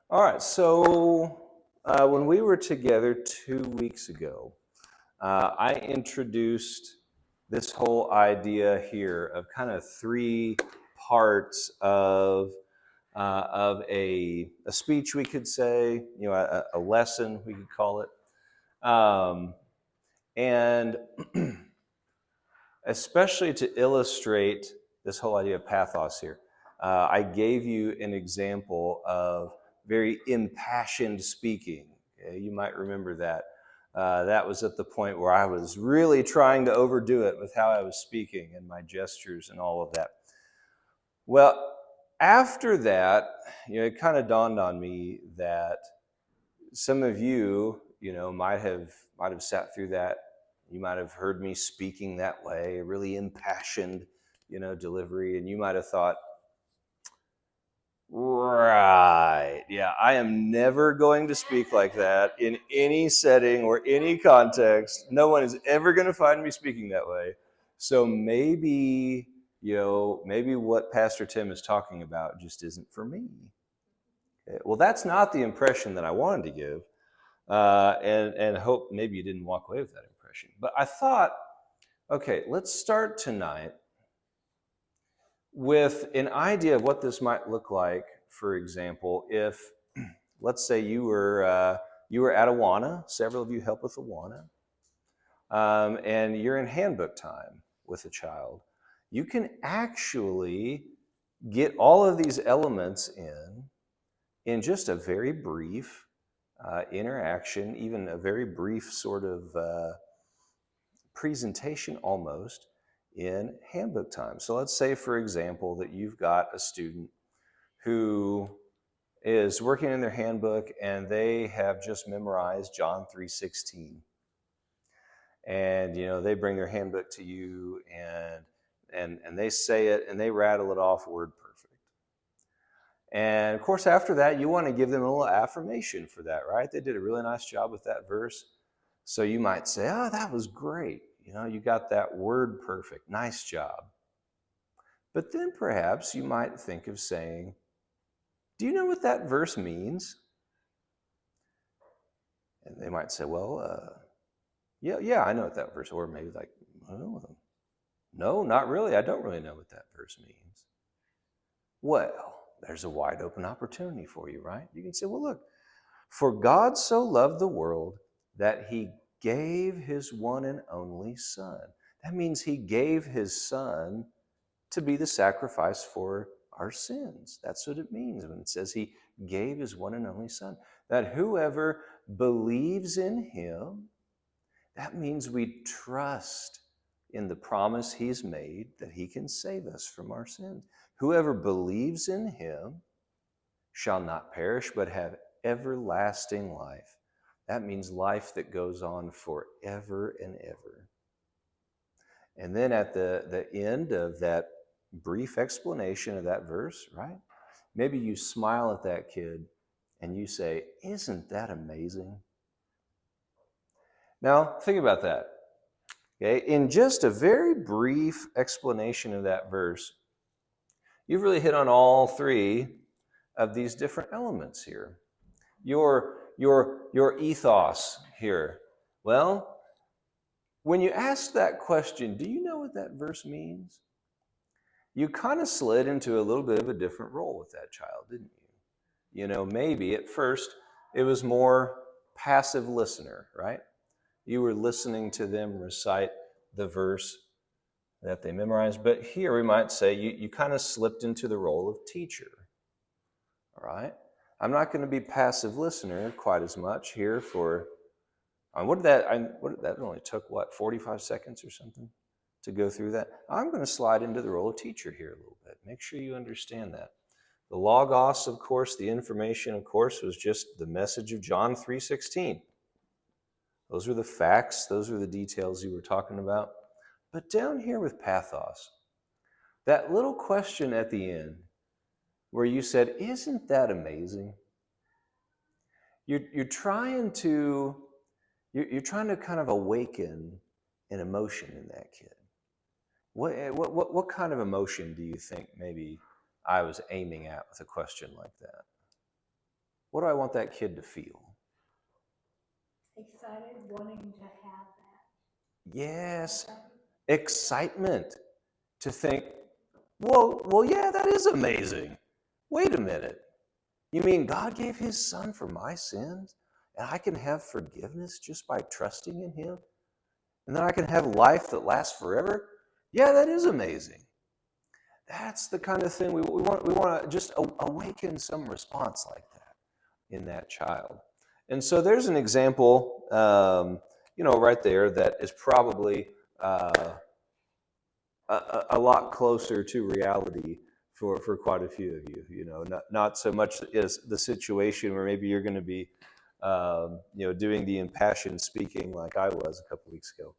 All right, so when we were together 2 weeks ago, I introduced this whole idea here of kind of three parts of a speech, we could say, a lesson, we could call it, and especially to illustrate this whole idea of pathos here. I gave you an example of very impassioned speaking. Okay? You might remember that. That was at the point where I was really trying to overdo it with how I was speaking and my gestures and all of that. Well, after that, it kind of dawned on me that some of you, might have sat through that. You might have heard me speaking that way, a really impassioned, delivery, and you might have thought, right, yeah, I am never going to speak like that in any setting or any context. No one is ever going to find me speaking that way. So maybe what Pastor Tim is talking about just isn't for me. Okay, well, that's not the impression that I wanted to give. And hope maybe you didn't walk away with that impression. But I thought, okay, let's start tonight with an idea of what this might look like. For example, if let's say you were at Awana, several of you help with Awana, and you're in handbook time with a child, you can actually get all of these elements in just a very brief interaction, even a very brief sort of presentation almost in handbook time. So let's say, for example, that you've got a student who is working in their handbook and they have just memorized John 3:16. And they bring their handbook to you and they say it and they rattle it off word perfect. And of course, after that, you want to give them a little affirmation for that, right? They did a really nice job with that verse. So you might say, oh, that was great. You got that word perfect. Nice job. But then perhaps you might think of saying, do you know what that verse means? And they might say, well, yeah, I know what that verse, or maybe like, oh, no, not really. I don't really know what that verse means. Well, there's a wide open opportunity for you, right? You can say, well, look, for God so loved the world that he gave his one and only Son. That means he gave his Son to be the sacrifice for our sins. That's what it means when it says he gave his one and only Son. That whoever believes in him, that means we trust in the promise he's made that he can save us from our sins. Whoever believes in him shall not perish but have everlasting life. That means life that goes on forever and ever. And then at the end of that brief explanation of that verse, right? Maybe you smile at that kid and you say, isn't that amazing? Now, think about that. Okay, in just a very brief explanation of that verse, you've really hit on all three of these different elements here. Your ethos here. Well, when you ask that question, do you know what that verse means? You kind of slid into a little bit of a different role with that child, didn't you? Maybe at first it was more passive listener, right? You were listening to them recite the verse that they memorized. But here we might say you kind of slipped into the role of teacher. All right? I'm not going to be passive listener quite as much here for that only took 45 seconds or something to go through that. I'm going to slide into the role of teacher here a little bit. Make sure you understand that. The logos, of course, the information, of course, was just the message of John 3:16. Those were the facts, those were the details you were talking about. But down here with pathos, that little question at the end where you said, isn't that amazing? You're trying to kind of awaken an emotion in that kid. What kind of emotion do you think maybe I was aiming at with a question like that? what do I want that kid to feel? Excited, wanting to have that. Yes, excitement to think, well, yeah, that is amazing. Wait a minute. You mean God gave his son for my sins? And I can have forgiveness just by trusting in him? And then I can have life that lasts forever? Yeah, that is amazing. That's the kind of thing we want. We want to just awaken some response like that in that child. And so there's an example, right there that is probably a lot closer to reality for quite a few of you. Not so much as the situation where maybe you're going to be, doing the impassioned speaking like I was a couple weeks ago.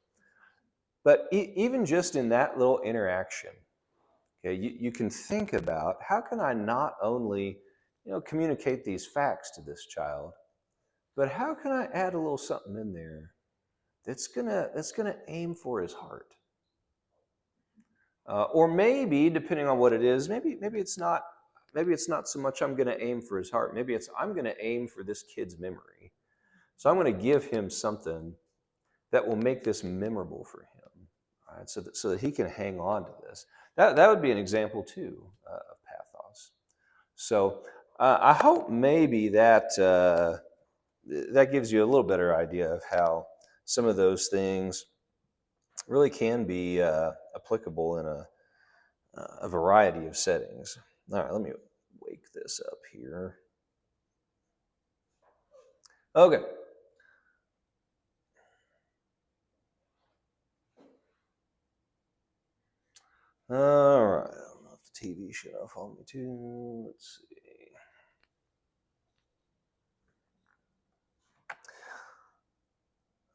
But even just in that little interaction, okay, you can think about how can I not only, communicate these facts to this child, but how can I add a little something in there that's gonna aim for his heart? Or maybe, depending on what it is, maybe it's not so much I'm going to aim for his heart. Maybe it's I'm going to aim for this kid's memory. So I'm going to give him something that will make this memorable for him, right? So that he can hang on to this. That would be an example too of pathos. So I hope maybe that gives you a little better idea of how some of those things really can be applicable in a variety of settings. All right, let me wake this up here. Okay. All right. I don't know if the TV shut off on me too. Let's see.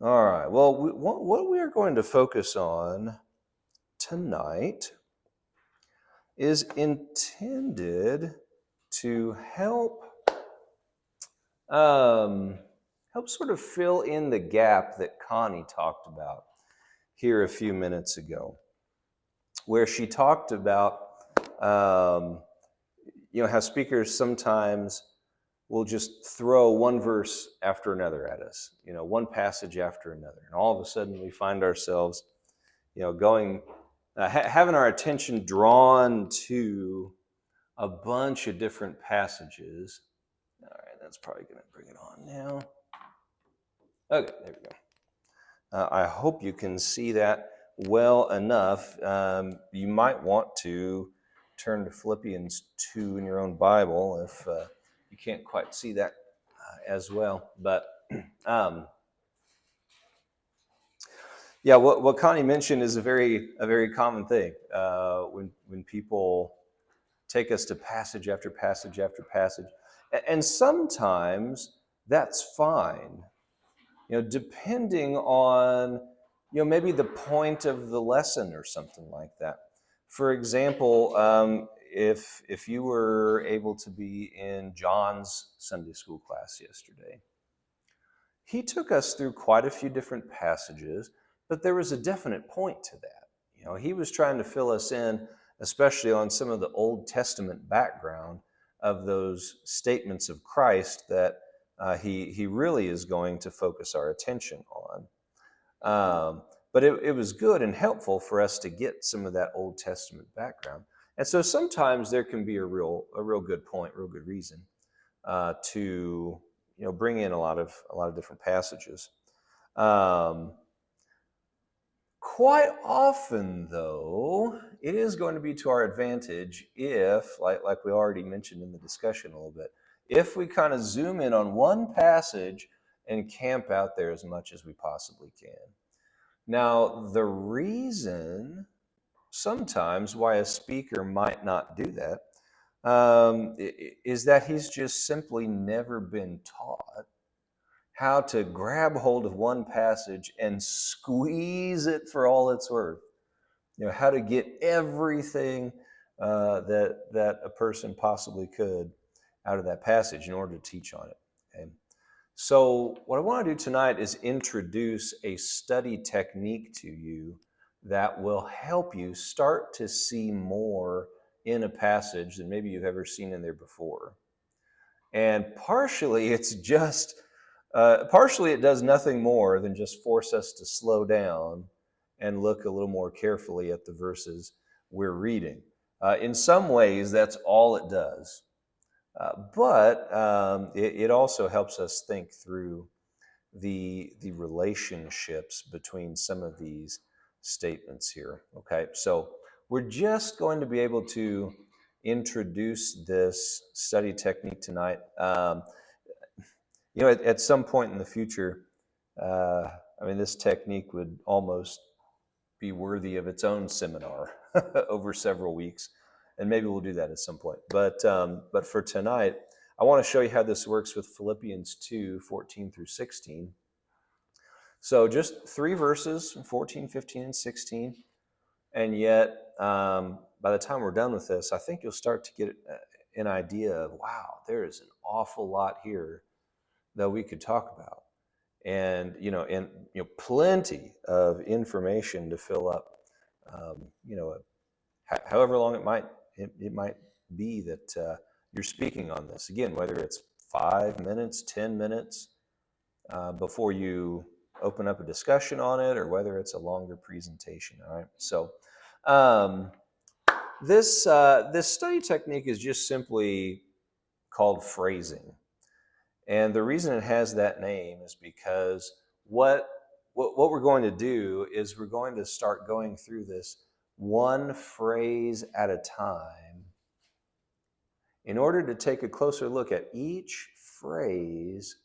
All right. Well, what we are going to focus on tonight is intended to um, help sort of fill in the gap that Connie talked about here a few minutes ago, where she talked about um, how speakers sometimes will just throw one verse after another at us, one passage after another, and all of a sudden we find ourselves, going, having our attention drawn to a bunch of different passages. All right, that's probably going to bring it on now. Okay, there we go. I hope you can see that well enough. You might want to turn to Philippians 2 in your own Bible if you can't quite see that as well. But yeah, what Connie mentioned is a very common thing when people take us to passage after passage after passage, and sometimes that's fine. Depending on, maybe the point of the lesson or something like that. For example, if you were able to be in John's Sunday school class yesterday, he took us through quite a few different passages, but there was a definite point to that. He was trying to fill us in, especially on some of the Old Testament background of those statements of Christ that he really is going to focus our attention on. But it was good and helpful for us to get some of that Old Testament background. And so sometimes there can be a real good point, real good reason to bring in a lot of different passages. Quite often, though, it is going to be to our advantage if, like we already mentioned in the discussion a little bit, if we kind of zoom in on one passage and camp out there as much as we possibly can. Now, the reason sometimes why a speaker might not do that is that he's just simply never been taught how to grab hold of one passage and squeeze it for all it's worth. How to get everything that a person possibly could out of that passage in order to teach on it. Okay? So what I want to do tonight is introduce a study technique to you that will help you start to see more in a passage than maybe you've ever seen in there before. And partially it does nothing more than just force us to slow down and look a little more carefully at the verses we're reading. In some ways, that's all it does. But it also helps us think through the relationships between some of these statements here. Okay, so we're just going to be able to introduce this study technique tonight. At some point in the future, this technique would almost be worthy of its own seminar over several weeks, and maybe we'll do that at some point. But for tonight, I want to show you how this works with Philippians 2:14 through 16. So just 3 verses, 14, 15, and 16. And yet, by the time we're done with this, I think you'll start to get an idea of, wow, there is an awful lot here that we could talk about. And plenty of information to fill up, however long it might be that you're speaking on this. Again, whether it's 5 minutes, 10 minutes before you open up a discussion on it, or whether it's a longer presentation. All right. So this study technique is just simply called phrasing. And the reason it has that name is because what we're going to do is we're going to start going through this one phrase at a time in order to take a closer look at each phrase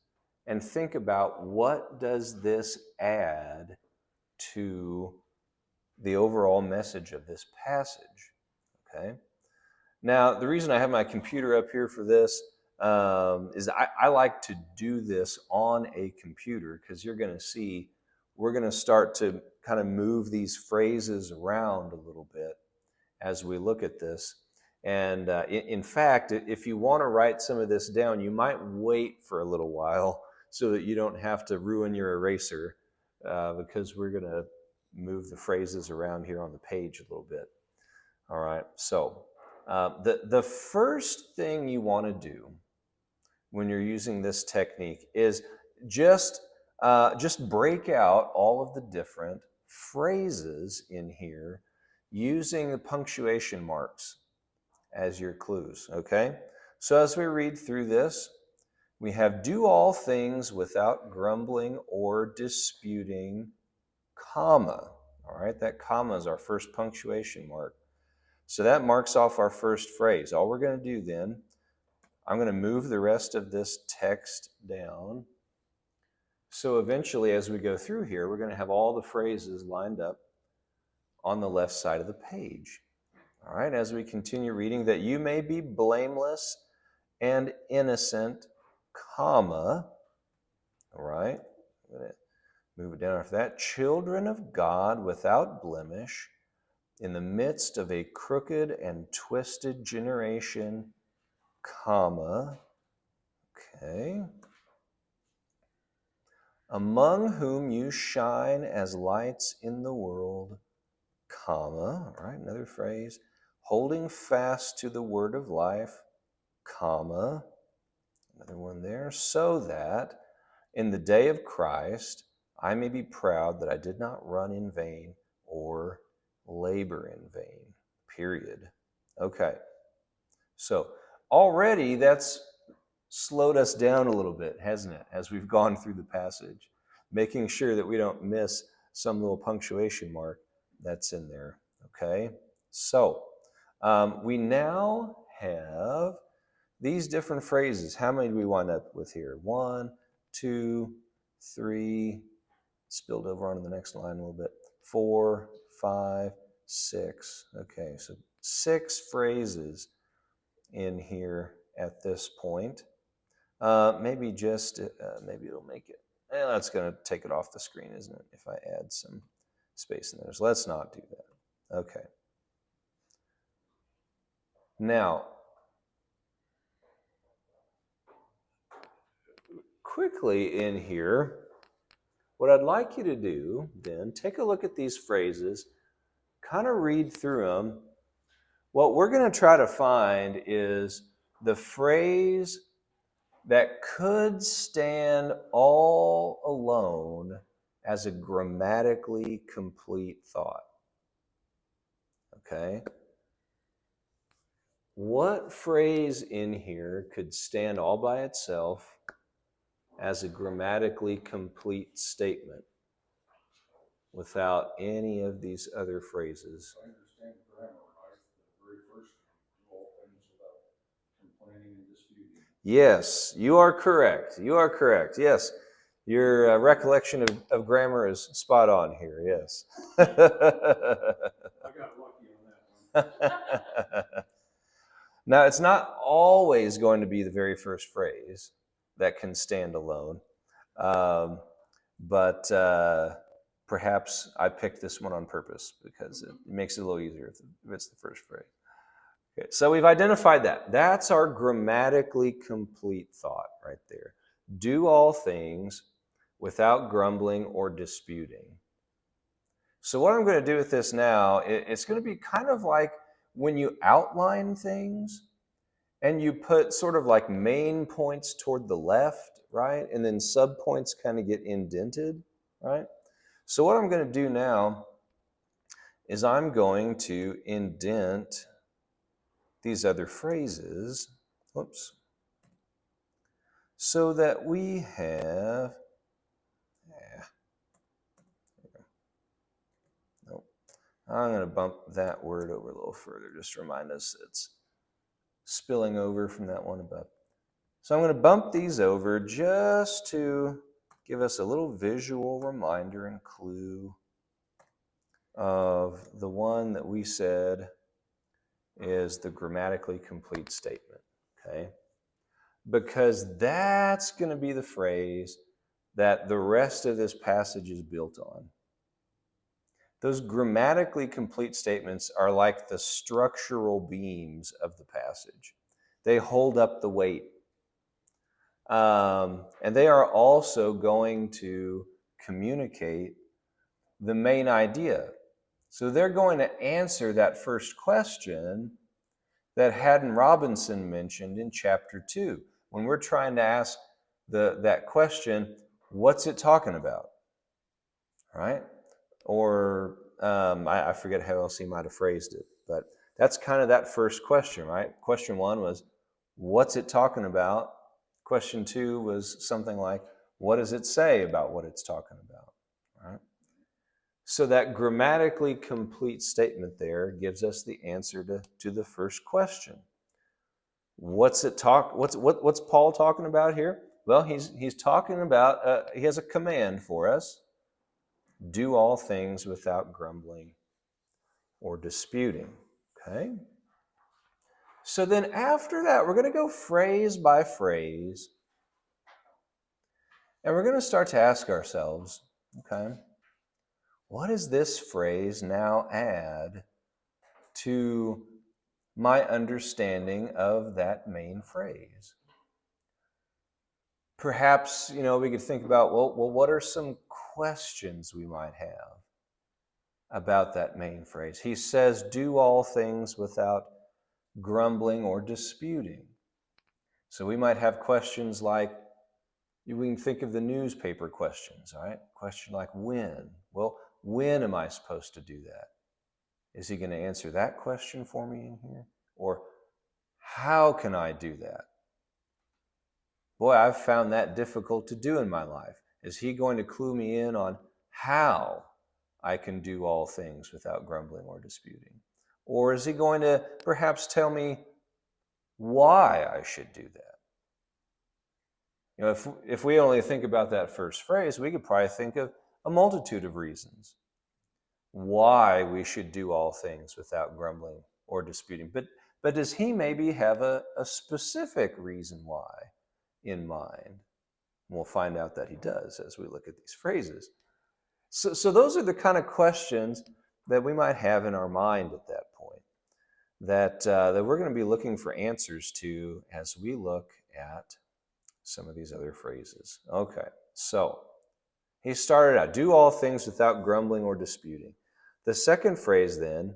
and think about, what does this add to the overall message of this passage. Okay. Now, the reason I have my computer up here for this is I like to do this on a computer, because you're going to see we're going to start to kind of move these phrases around a little bit as we look at this. And in fact, if you want to write some of this down, you might wait for a little while so that you don't have to ruin your eraser, because we're going to move the phrases around here on the page a little bit. All right, so the first thing you want to do when you're using this technique is just break out all of the different phrases in here using the punctuation marks as your clues, okay? So as we read through this, we have do all things without grumbling or disputing, comma. All right, that comma is our first punctuation mark. So that marks off our first phrase. All we're going to do then, I'm going to move the rest of this text down. So eventually, as we go through here, we're going to have all the phrases lined up on the left side of the page. All right, as we continue reading, that you may be blameless and innocent, comma. All right, I'm going to move it down after that. Children of God without blemish, in the midst of a crooked and twisted generation, comma. Okay. Among whom you shine as lights in the world, comma. All right, another phrase. Holding fast to the word of life, comma. Another one there. So that in the day of Christ I may be proud that I did not run in vain or labor in vain, period. Okay. So already that's slowed us down a little bit, hasn't it, as we've gone through the passage, making sure that we don't miss some little punctuation mark that's in there. Okay. So we now have these different phrases. How many do we wind up with here? 1, 2, 3, spilled over onto the next line a little bit. 4, 5, 6. Okay, so 6 phrases in here at this point. Maybe it'll make it. That's going to take it off the screen, isn't it? If I add some space in there. So let's not do that. Okay. Now, quickly in here, what I'd like you to do then, take a look at these phrases, kind of read through them. What we're going to try to find is the phrase that could stand all alone as a grammatically complete thought. Okay? What phrase in here could stand all by itself as a grammatically complete statement without any of these other phrases? I understand grammar, right? The very first one, do all things without complaining and disputing. Yes, you are correct. You are correct. Yes. Your recollection of grammar is spot on here. Yes. I got lucky on that one. Now, it's not always going to be the very first phrase that can stand alone, but perhaps I picked this one on purpose because it makes it a little easier if it's the first phrase. Okay, so we've identified that. That's our grammatically complete thought right there. Do all things without grumbling or disputing. So what I'm going to do with this now, it's going to be kind of like when you outline things and you put sort of like main points toward the left, right? And then subpoints kind of get indented, right? So what I'm going to do now is I'm going to indent these other phrases, whoops, so that we have, nope, I'm going to bump that word over a little further, just to remind us it's spilling over from that one above. So I'm going to bump these over just to give us a little visual reminder and clue of the one that we said is the grammatically complete statement, okay? Because that's going to be the phrase that the rest of this passage is built on. Those grammatically complete statements are like the structural beams of the passage. They hold up the weight. And they are also going to communicate the main idea. So they're going to answer that first question that Haddon Robinson mentioned in chapter 2. When we're trying to ask that question, what's it talking about? Right? Or I forget how else he might have phrased it, but that's kind of that first question, right? Question 1 was, what's it talking about? Question 2 was something like, what does it say about what it's talking about? Right? So that grammatically complete statement there gives us the answer to the first question. What's Paul talking about here? Well, he's talking about, he has a command for us. Do all things without grumbling or disputing. Okay? So then after that, we're going to go phrase by phrase. And we're going to start to ask ourselves, okay, what does this phrase now add to my understanding of that main phrase? Perhaps, we could think about, well, what are some questions we might have about that main phrase? He says, do all things without grumbling or disputing. So we might have questions like, we can think of the newspaper questions, right? Question like when? Well, when am I supposed to do that? Is he going to answer that question for me in here? Or how can I do that? Boy, I've found that difficult to do in my life. Is he going to clue me in on how I can do all things without grumbling or disputing? Or is he going to perhaps tell me why I should do that? If we only think about that first phrase, we could probably think of a multitude of reasons why we should do all things without grumbling or disputing. But does he maybe have a specific reason why in mind? We'll find out that he does as we look at these phrases. So those are the kind of questions that we might have in our mind at that point, that we're going to be looking for answers to as we look at some of these other phrases. Okay, so he started out, do all things without grumbling or disputing. The second phrase then,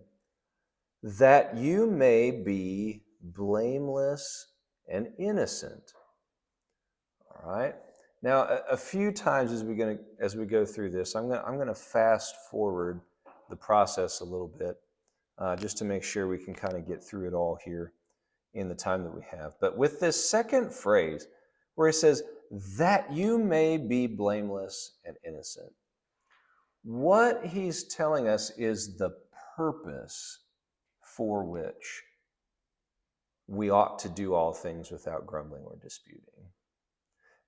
that you may be blameless and innocent All right. Now, a few times as we go through this, I'm gonna fast forward the process a little bit, just to make sure we can kind of get through it all here in the time that we have. But with this second phrase, where he says that you may be blameless and innocent, what he's telling us is the purpose for which we ought to do all things without grumbling or disputing.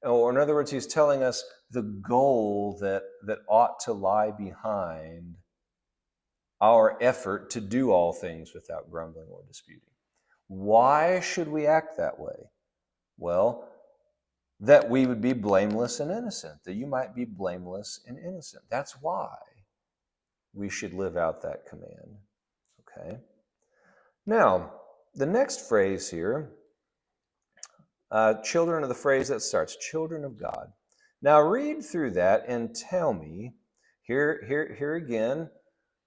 Or in other words, he's telling us the goal that ought to lie behind our effort to do all things without grumbling or disputing. Why should we act that way? Well, that we would be blameless and innocent, that you might be blameless and innocent. That's why we should live out that command. Okay? Now, the next phrase here, children of the phrase that starts, children of God. Now read through that and tell me, here again,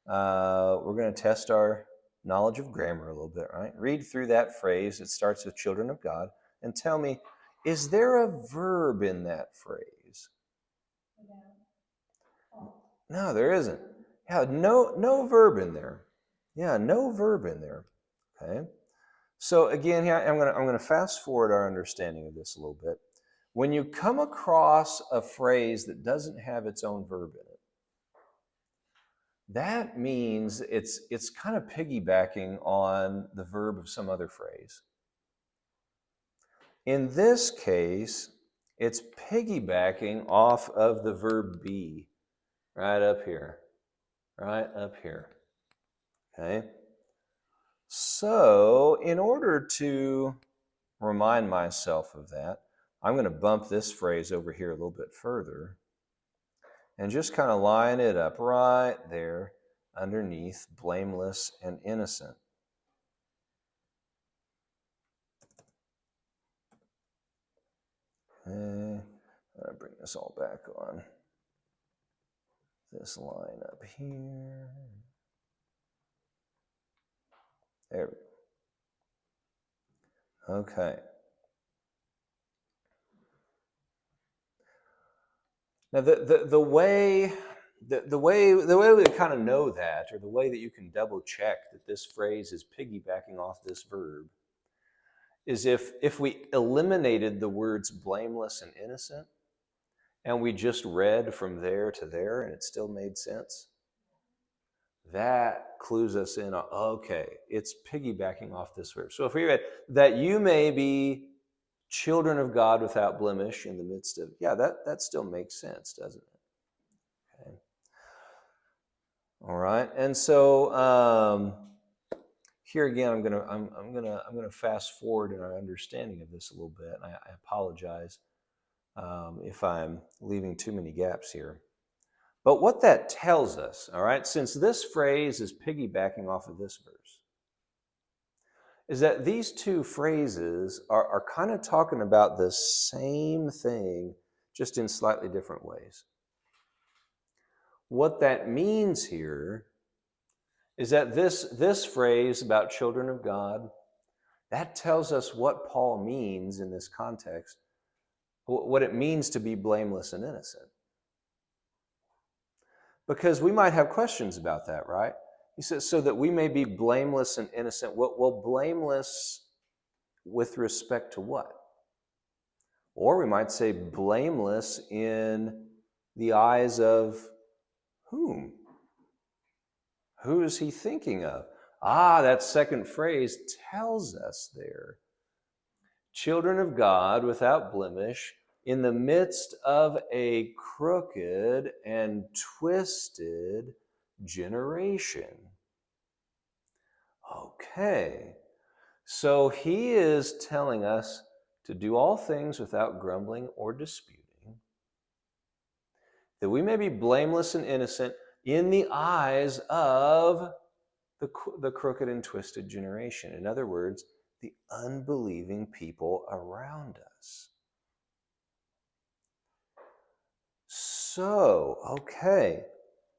we're going to test our knowledge of grammar a little bit, right? Read through that phrase. It starts with children of God, and tell me, is there a verb in that phrase? No, there isn't. Yeah, no verb in there. Yeah, no verb in there. Okay. So again, here I'm going to fast forward our understanding of this a little bit. When you come across a phrase that doesn't have its own verb in it, that means it's kind of piggybacking on the verb of some other phrase. In this case, it's piggybacking off of the verb be, right up here. Right up here. Okay? So, in order to remind myself of that, I'm going to bump this phrase over here a little bit further and just kind of line it up right there underneath blameless and innocent. Okay, I'm going to bring this all back on. This line up here. There we go. Okay. Now the way we kind of know that, or the way that you can double check that this phrase is piggybacking off this verb, is if we eliminated the words blameless and innocent, and we just read from there to there, and it still made sense. That clues us in on, okay, it's piggybacking off this verb. So if we read that you may be children of God without blemish in the midst of, yeah, that still makes sense, doesn't it? Okay. All right, and so here again, I'm gonna fast forward in our understanding of this a little bit. And I apologize if I'm leaving too many gaps here. But what that tells us, all right, since this phrase is piggybacking off of this verse, is that these two phrases are kind of talking about the same thing, just in slightly different ways. What that means here is that this phrase about children of God, that tells us what Paul means in this context, what it means to be blameless and innocent. Because we might have questions about that, right? He says, so that we may be blameless and innocent. Well, blameless with respect to what? Or we might say blameless in the eyes of whom? Who is he thinking of? That second phrase tells us there. Children of God without blemish in the midst of a crooked and twisted generation. Okay, so he is telling us to do all things without grumbling or disputing, that we may be blameless and innocent in the eyes of the crooked and twisted generation. In other words, the unbelieving people around us. So, okay,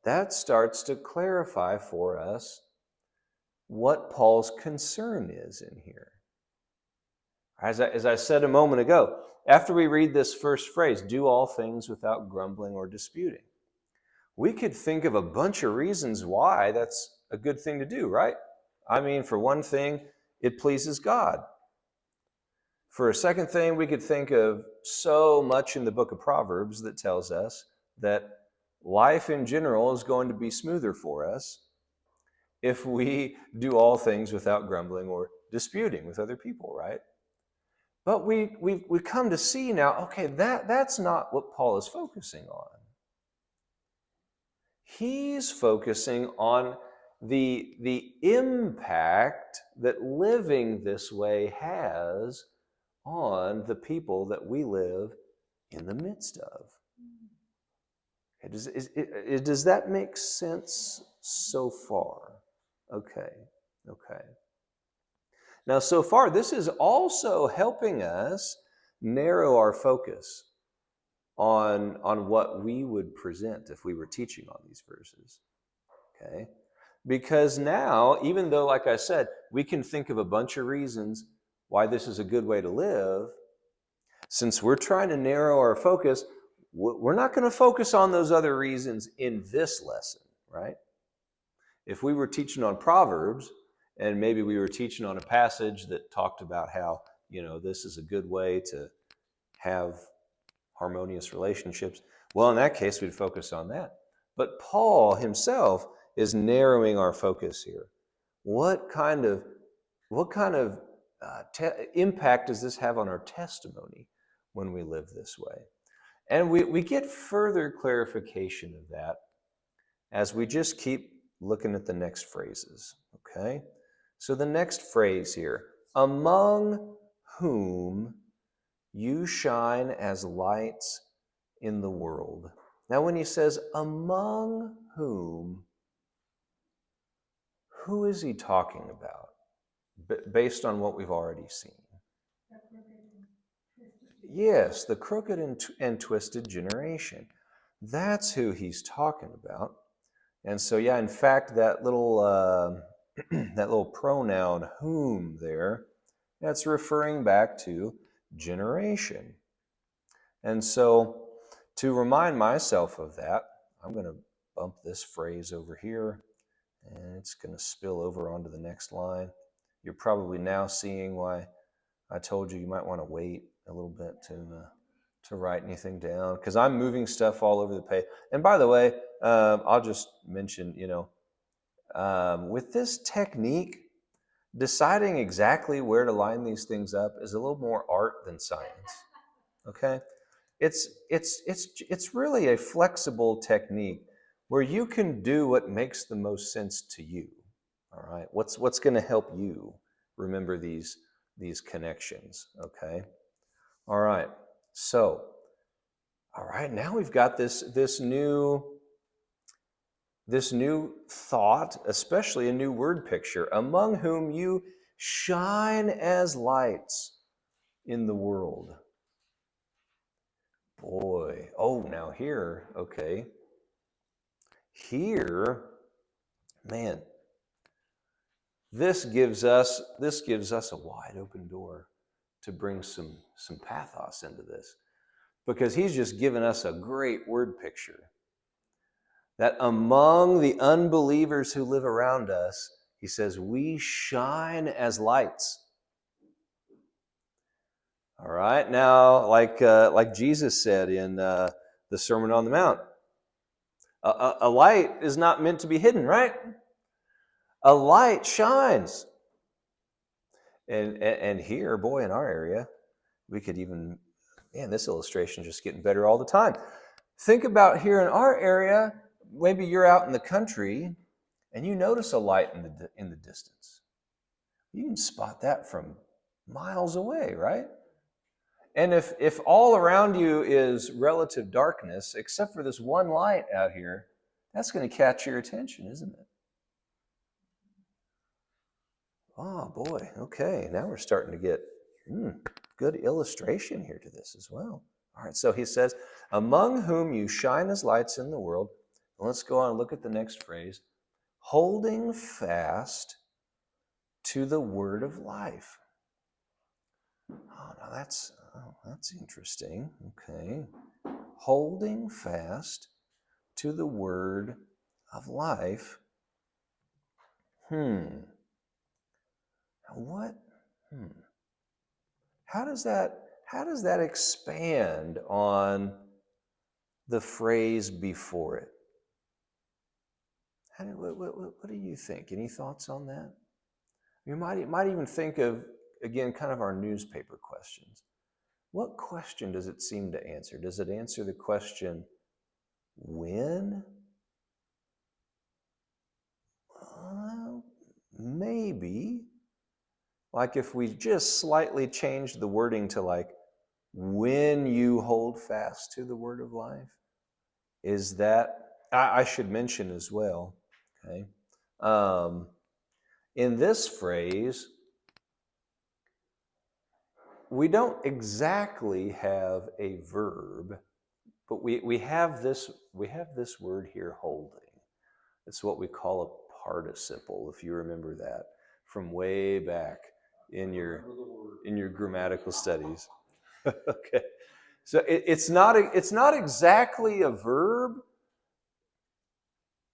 that starts to clarify for us what Paul's concern is in here. As I said a moment ago, after we read this first phrase, do all things without grumbling or disputing, we could think of a bunch of reasons why that's a good thing to do, right? I mean, for one thing, it pleases God. For a second thing, we could think of so much in the book of Proverbs that tells us that life in general is going to be smoother for us if we do all things without grumbling or disputing with other people, right? But we come to see now, okay, that's not what Paul is focusing on. He's focusing on the impact that living this way has on the people that we live in the midst of. Okay, does that make sense so far? Okay. Now, so far, this is also helping us narrow our focus on what we would present if we were teaching on these verses. Okay? Because now, even though, like I said, we can think of a bunch of reasons why this is a good way to live, since we're trying to narrow our focus, we're not going to focus on those other reasons in this lesson, right? If we were teaching on Proverbs, and maybe we were teaching on a passage that talked about how, this is a good way to have harmonious relationships, well, in that case, we'd focus on that. But Paul himself is narrowing our focus here. What kind of impact does this have on our testimony when we live this way? And we get further clarification of that as we just keep looking at the next phrases, okay? So the next phrase here, among whom you shine as lights in the world. Now when he says among whom, who is he talking about? Based on what we've already seen. Yes, the crooked and twisted generation. That's who he's talking about. And so, yeah, in fact, that little that little pronoun whom there, that's referring back to generation. And so, to remind myself of that, I'm going to bump this phrase over here, and it's going to spill over onto the next line. You're probably now seeing why I told you might want to wait a little bit to write anything down, because I'm moving stuff all over the page. And by the way, I'll just mention, with this technique, deciding exactly where to line these things up is a little more art than science. Okay, it's really a flexible technique where you can do what makes the most sense to you. All right, what's going to help you remember these connections? Okay, all right. So, all right, now we've got this new thought, especially a new word picture, among whom you shine as lights in the world. Boy, now here, okay. Here, man, this gives us a wide open door to bring some pathos into this, because he's just given us a great word picture that among the unbelievers who live around us, he says, we shine as lights. All right, now, like Jesus said in the Sermon on the Mount, a light is not meant to be hidden, right? A light shines. And here, boy, in our area, we could even, man, this illustration is just getting better all the time. Think about here in our area, maybe you're out in the country and you notice a light in the distance. You can spot that from miles away, right? And if all around you is relative darkness, except for this one light out here, that's going to catch your attention, isn't it? Oh boy, okay, now we're starting to get good illustration here to this as well. All right, so he says, among whom you shine as lights in the world. Let's go on and look at the next phrase. Holding fast to the word of life. Oh, now that's Oh, that's interesting. Okay. Holding fast to the word of life. What? How does that expand on the phrase before it? What do you think? Any thoughts on that? You might even think of, again, kind of our newspaper questions. What question does it seem to answer? Does it answer the question, when? Maybe. Like if we just slightly changed the wording to like, when you hold fast to the word of life, is that, I should mention as well, okay? In this phrase, we don't exactly have a verb, but we have this word here, holding. It's what we call a participle, if you remember that from way back in your grammatical studies. Okay, so it's not exactly a verb,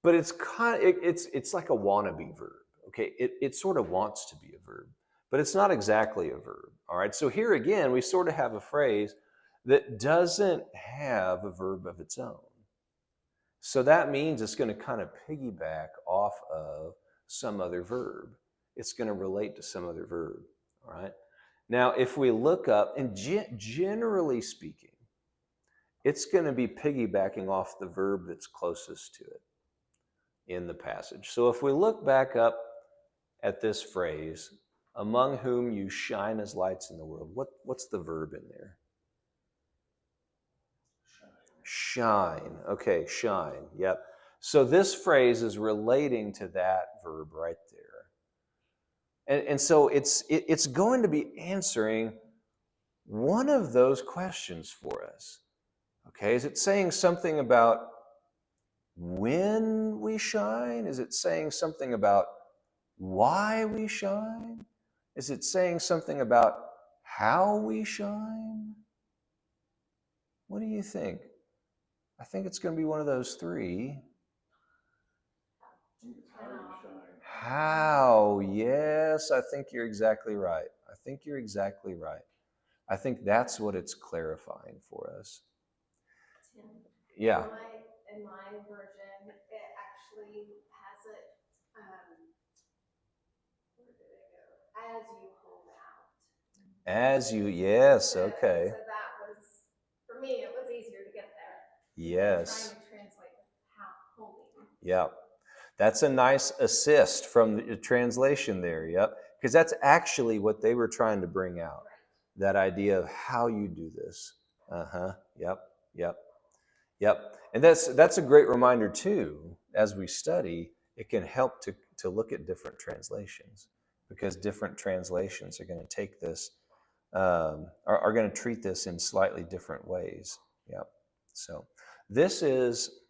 but it's it's like a wannabe verb. Okay, it sort of wants to be a verb, but it's not exactly a verb. All right, so here again we sort of have a phrase that doesn't have a verb of its own. So that means it's going to kind of piggyback off of some other verb. It's going to relate to some other verb. All right. Now, if we look up, and generally speaking, it's going to be piggybacking off the verb that's closest to it in the passage. So if we look back up at this phrase, among whom you shine as lights in the world, what's the verb in there? Shine. Okay, shine. Yep. So this phrase is relating to that verb right there. And so it's going to be answering one of those questions for us. Okay, is it saying something about when we shine? Is it saying something about why we shine? Is it saying something about how we shine? What do you think? I think it's going to be one of those three. How? Yes, I think you're exactly right. I think that's what it's clarifying for us. Yeah. In my version, it actually has it, where did it go? As you hold out. As you, yes, okay. So that was, for me, it was easier to get there. Yes. Trying to translate how holding. Yep. That's a nice assist from the translation there, yep. Because that's actually what they were trying to bring out. Right. That idea of how you do this. Yep. And that's a great reminder too, as we study, it can help to look at different translations, because different translations are going to take this, are going to treat this in slightly different ways. Yep. So this is,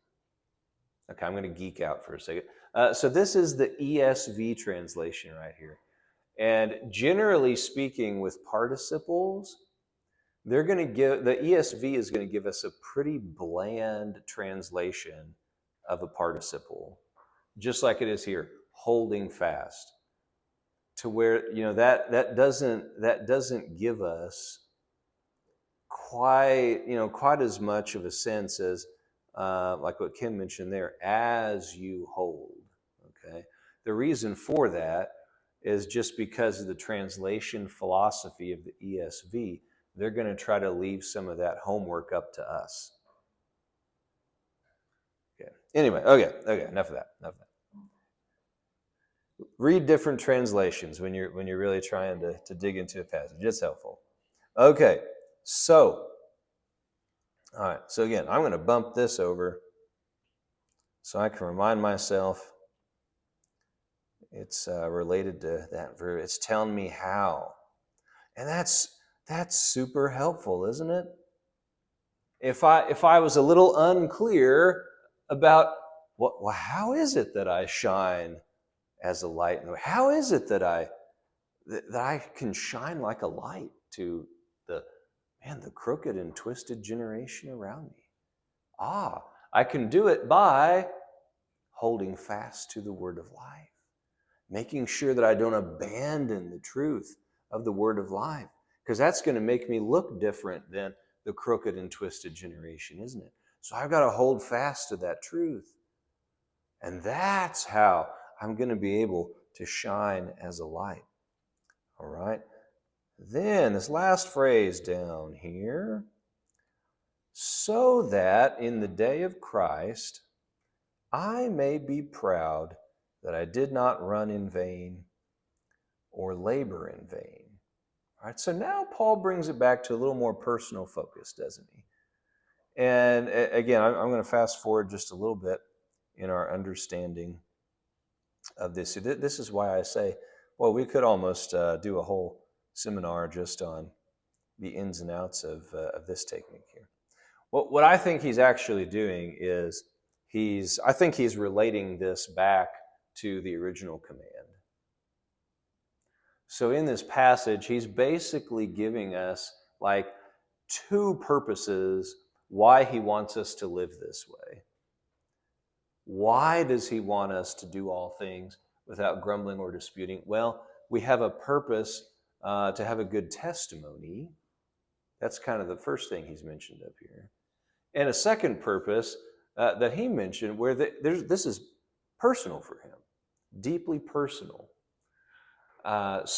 okay, I'm going to geek out for a second. So this is the ESV translation right here. And generally speaking, with participles, they're going to give, the ESV is going to give us a pretty bland translation of a participle, just like it is here, holding fast, to where, that doesn't give us quite as much of a sense as like what Kim mentioned there, as you hold. Okay, the reason for that is just because of the translation philosophy of the ESV. They're going to try to leave some of that homework up to us. Okay. Anyway, okay. Enough of that. Read different translations when you're really trying to dig into a passage. It's helpful. Okay. So, all right. So again, I'm going to bump this over so I can remind myself it's related to that verb. It's telling me how, and that's super helpful, isn't it? If I was a little unclear about how is it that I shine as a light, and how is it that I can shine like a light to the and the crooked and twisted generation around me. I can do it by holding fast to the word of life, making sure that I don't abandon the truth of the word of life, because that's going to make me look different than the crooked and twisted generation, isn't it? So I've got to hold fast to that truth. And that's how I'm going to be able to shine as a light. All right? Then this last phrase down here, so that in the day of Christ I may be proud that I did not run in vain or labor in vain. All right, so now Paul brings it back to a little more personal focus, doesn't he? And again, I'm going to fast forward just a little bit in our understanding of this. This is why I say, well, we could almost do a whole seminar just on the ins and outs of this technique here. What I think he's actually doing is I think he's relating this back to the original command. So in this passage, he's basically giving us like two purposes why he wants us to live this way. Why does he want us to do all things without grumbling or disputing? Well, we have a purpose to have a good testimony. That's kind of the first thing he's mentioned up here. And a second purpose that he mentioned, where this is personal for him, deeply personal. And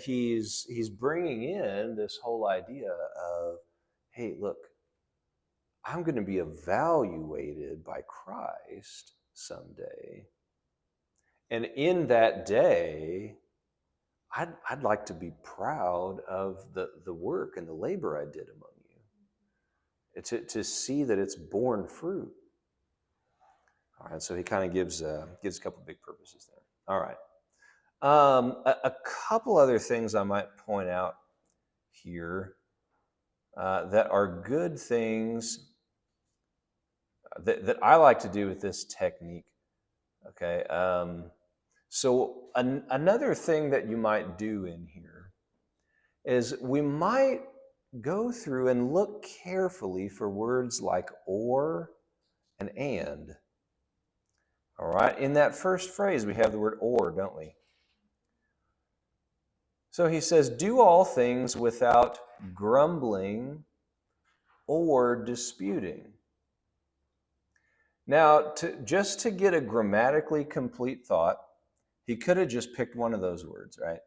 he's bringing in this whole idea of, hey, look, I'm going to be evaluated by Christ someday, and in that day, I'd like to be proud of the work and the labor I did among you, to see that it's borne fruit. All right, so he kind of gives a couple big purposes there. All right. A couple other things I might point out here that are good things that I like to do with this technique. Okay. So another thing that you might do in here is we might go through and look carefully for words like or and. All right. In that first phrase, we have the word or, don't we? So he says, do all things without grumbling or disputing. Now, just to get a grammatically complete thought, he could have just picked one of those words, right?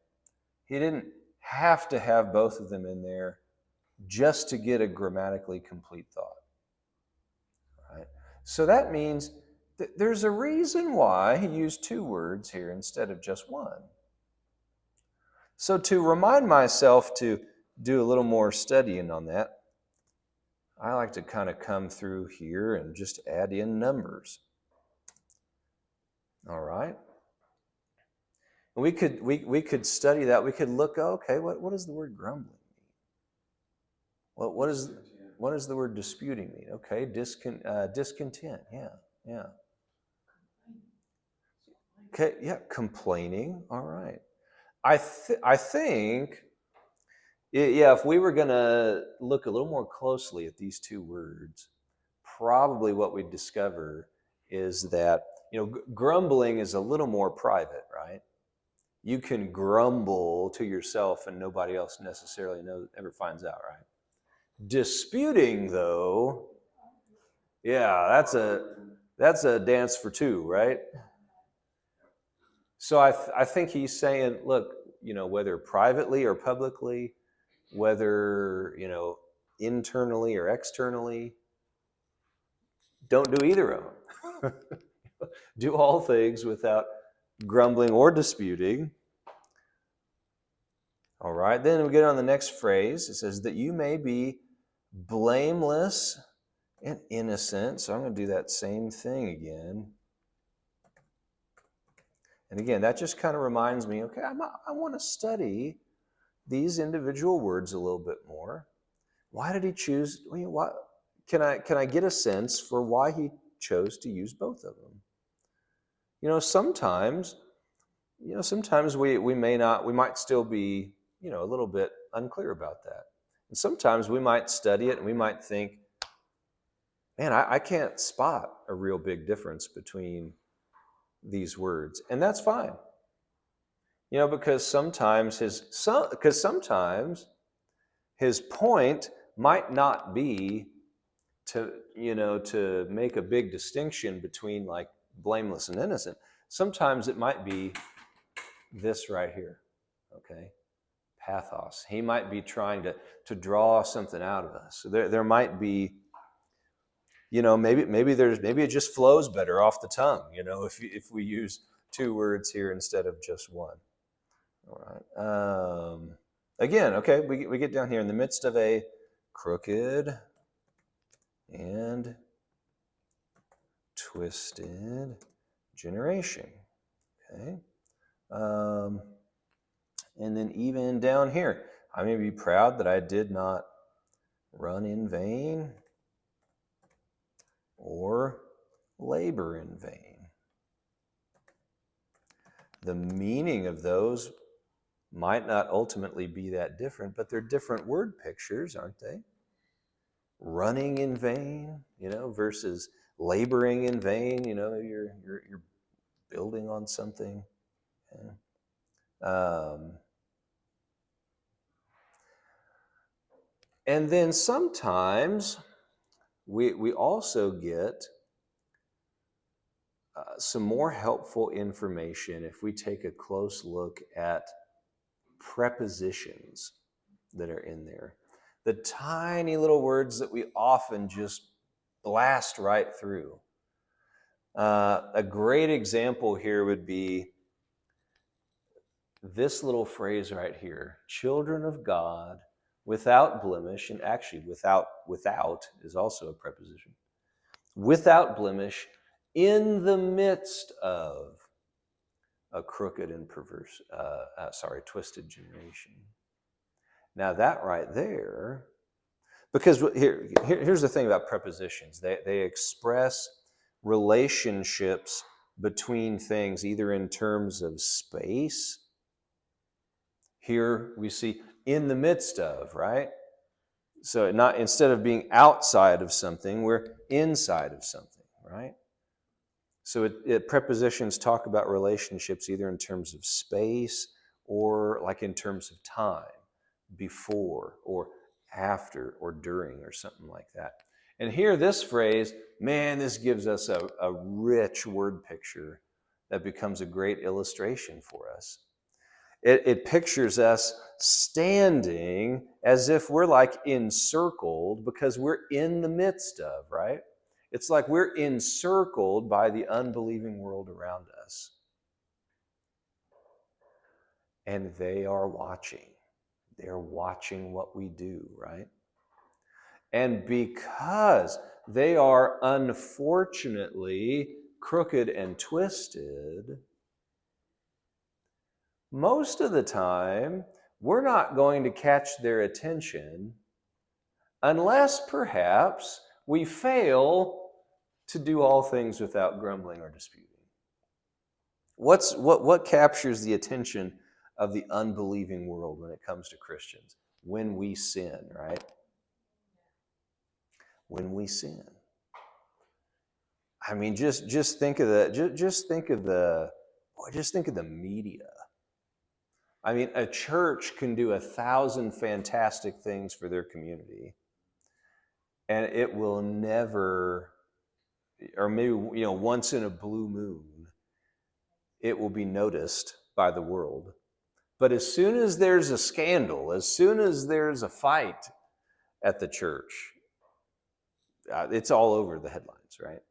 He didn't have to have both of them in there just to get a grammatically complete thought. Right? So that means that there's a reason why he used two words here instead of just one. So to remind myself to do a little more studying on that, I like to kind of come through here and just add in numbers. All right. And we could study that. We could look, okay, what does the word grumbling mean? What does the word disputing mean? Okay, discontent. Yeah. Okay, yeah, complaining. All right. I think, if we were going to look a little more closely at these two words, probably what we'd discover is that, grumbling is a little more private, right? You can grumble to yourself and nobody else necessarily ever finds out, right? Disputing, though, yeah, that's a dance for two, right? So I think he's saying, look, whether privately or publicly, whether, internally or externally, don't do either of them. Do all things without grumbling or disputing. All right, then we get on the next phrase. It says that you may be blameless and innocent. So I'm going to do that same thing again. And again, that just kind of reminds me, okay, I want to study these individual words a little bit more. Why did he choose? Can I get a sense for why he chose to use both of them? Sometimes we might still be, a little bit unclear about that. Sometimes we might study it and we might think, man, I can't spot a real big difference between these words. And that's fine. Because sometimes his point might not be to make a big distinction between like blameless and innocent. Sometimes it might be this right here, okay? Pathos. He might be trying to draw something out of us. So there might be, maybe it just flows better off the tongue, if we use two words here instead of just one. All right. Again, okay, we get down here in the midst of a crooked and twisted generation. Okay. And then even down here, I may be proud that I did not run in vain or labor in vain. The meaning of those might not ultimately be that different, but they're different word pictures, aren't they? Running in vain, versus laboring in vain. You're building on something. Okay. And then sometimes we also get some more helpful information if we take a close look at prepositions that are in there. The tiny little words that we often just blast right through. A great example here would be this little phrase right here, children of God, without blemish, and actually without is also a preposition. Without blemish, in the midst of a crooked and twisted generation. Now that right there, because here's the thing about prepositions. They express relationships between things, either in terms of space. Here we see in the midst of, right? So instead of being outside of something, we're inside of something, right? So prepositions talk about relationships either in terms of space or like in terms of time, before or after or during or something like that. And here this phrase, man, this gives us a rich word picture that becomes a great illustration for us. It pictures us standing as if we're like encircled because we're in the midst of, right? It's like we're encircled by the unbelieving world around us. And they are watching. They're watching what we do, right? And because they are unfortunately crooked and twisted, most of the time, we're not going to catch their attention unless perhaps we fail to do all things without grumbling or disputing. What captures the attention of the unbelieving world when it comes to Christians? When we sin, right? When we sin. I mean, just think of the media. I mean, a church can do 1,000 fantastic things for their community, and it will never, or maybe once in a blue moon, it will be noticed by the world. But as soon as there's a scandal, as soon as there's a fight at the church, it's all over the headlines, right?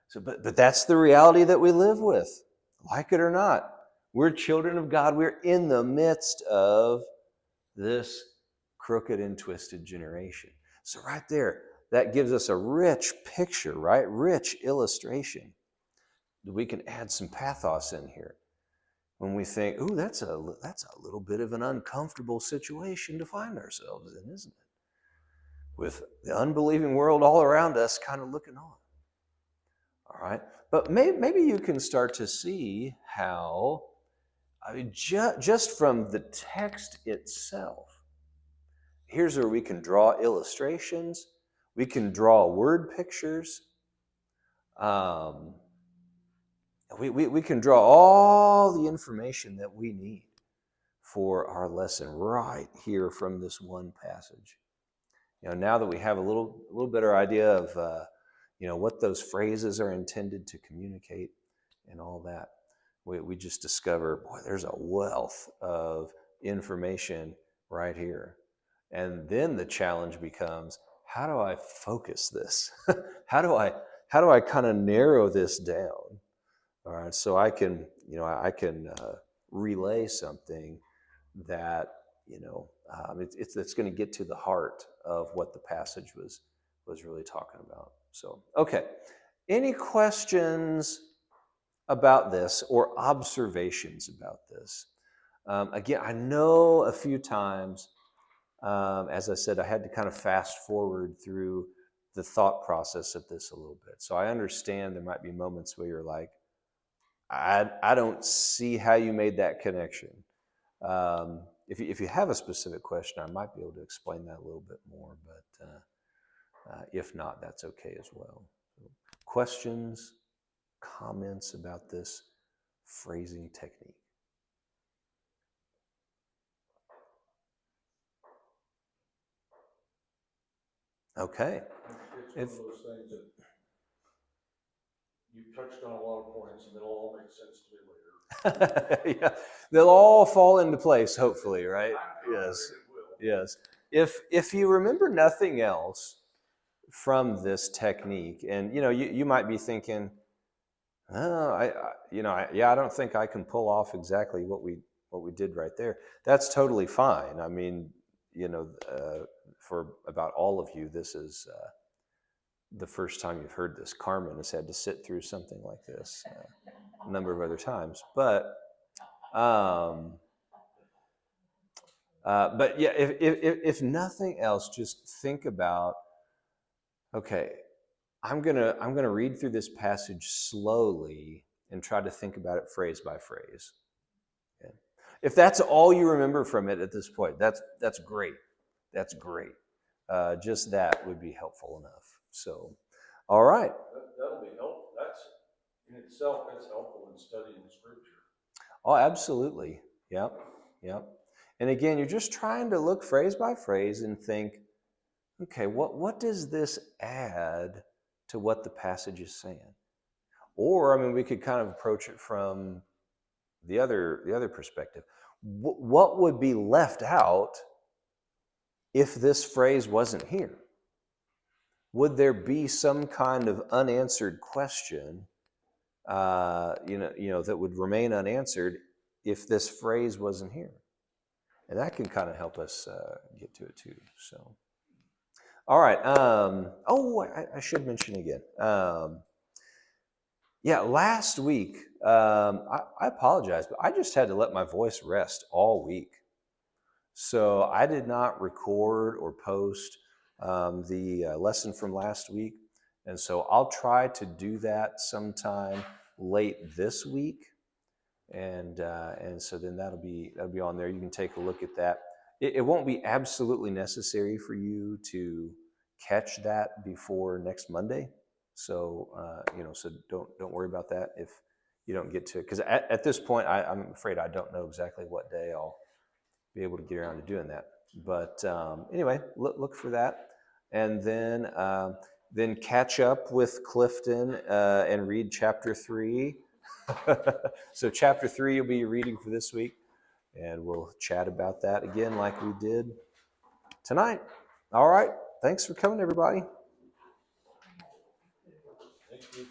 So, but that's the reality that we live with, like it or not. We're children of God. We're in the midst of this crooked and twisted generation. So right there, that gives us a rich picture, right? Rich illustration. We can add some pathos in here when we think, ooh, that's a little bit of an uncomfortable situation to find ourselves in, isn't it? With the unbelieving world all around us kind of looking on. All right? But maybe you can start to see how, just from the text itself, here's where we can draw illustrations. We can draw word pictures. We can draw all the information that we need for our lesson right here from this one passage. Now that we have a little better idea of what those phrases are intended to communicate and all that, we just discover, boy, there's a wealth of information right here. And then the challenge becomes, how do I focus this? how do I kind of narrow this down? All right, so I can relay something that it's going to get to the heart of what the passage was really talking about. So, okay, any questions about this or observations about this? Again, I know a few times, as I said, I had to kind of fast forward through the thought process of this a little bit. So I understand there might be moments where you're like, I don't see how you made that connection. If you have a specific question, I might be able to explain that a little bit more, but if not, that's okay as well. So, questions, comments about this phrasing technique? Okay. It's one of those things that you touched on a lot of points, and it'll all make sense to me later. Yeah, they'll all fall into place, hopefully, right? Yes. It will. Yes. If you remember nothing else from this technique, and you might be thinking, oh, I don't think I can pull off exactly what we did right there. That's totally fine. I mean, for about all of you, this is the first time you've heard this. Carmen has had to sit through something like this a number of other times, but yeah, if nothing else, just think about, okay, I'm gonna read through this passage slowly and try to think about it phrase by phrase. Okay? If that's all you remember from it at this point, that's great. That's great. Just that would be helpful enough. So, all right. That'll be helpful. That's in itself, that's helpful in studying Scripture. Oh, absolutely. Yep. Yep. And again, you're just trying to look phrase by phrase and think, okay, what does this add to what the passage is saying? Or, I mean, we could kind of approach it from the other perspective. What would be left out if this phrase wasn't here? Would there be some kind of unanswered question, that would remain unanswered if this phrase wasn't here? And that can kind of help us get to it too. So, all right. I should mention again. Yeah, last week, I apologize, but I just had to let my voice rest all week. So I did not record or post the lesson from last week. And so I'll try to do that sometime late this week. And so then that'll be on there. You can take a look at that. It won't be absolutely necessary for you to catch that before next Monday. So so don't worry about that if you don't get to it. Because at this point, I'm afraid I don't know exactly what day I'll be able to get around to doing that. But anyway, look for that, and then catch up with Clifton and read chapter 3. So chapter 3 you'll be reading for this week, and we'll chat about that again like we did tonight. All right. Thanks for coming, everybody. Thank you.